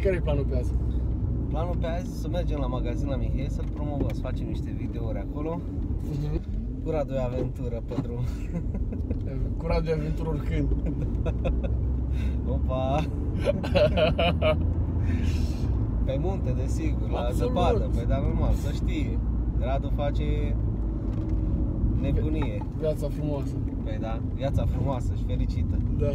care e planul pe azi? Planul pe azi să mergem la magazin la Mihai, să-l promovăm, să facem niște videouri acolo. Cu Radu aventură pe drum. Cu Radu aventură oricând. Opa! Pe munte, desigur, la Absolut. zăpadă, pe dar normal, să știi. Radu face nebunie. Viața frumoasă. Păi da, viața frumoasă și fericită. Da.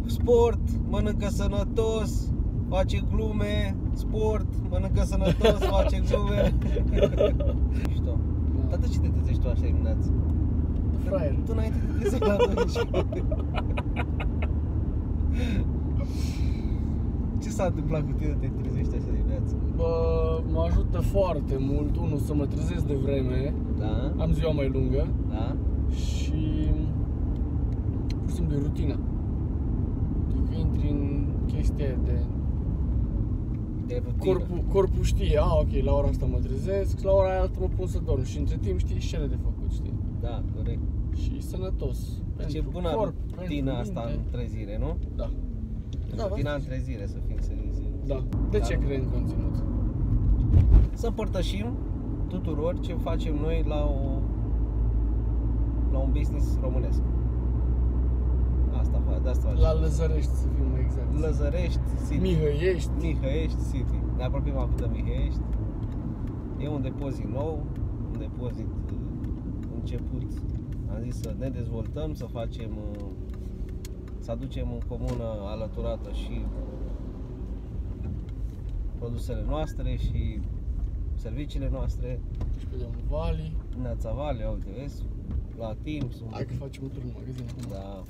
Sport, mănâncă sănătos, face glume. Sport, mănâncă sănătos, face glume. Mișto. Dar de ce te trezești tu așa dimineața? Fraier. Tu înainte te trezești la 12. Ce s-a întâmplat cu tine, te trezești așa dimineața? Bă, mă ajută foarte mult, unul, să mă trezesc de vreme. Da? Am ziua mai lungă. Da? Și pur și simplu e rutina. Că intri în chestia aia De rutină. corpul știe, ok, la ora asta mă trezesc, la ora aia altă mă pun să dorm și între timp știi ce are de făcut, știi? Da, corect. Și e sănătos. Deci e bună rutina asta în trezire, nu? Da. Rutina în trezire, să fim serioși. Da. De ce crezi în conținut? Să împărtășim tuturor ce facem noi la un business românesc. De asta facem. La Lăzărești, să fim mai exact. Lăzărești City. Mihăiești City. Ne apropiem acum de Mihăiești. E un depozit nou, un depozit început. Am zis să ne dezvoltăm, să facem, să aducem în comună alăturată și produsele noastre și serviciile noastre. Și pe domnul Vali. Neața Vale, uite, vezi, la timp. Hai că facem un tur în magazin acum. Da.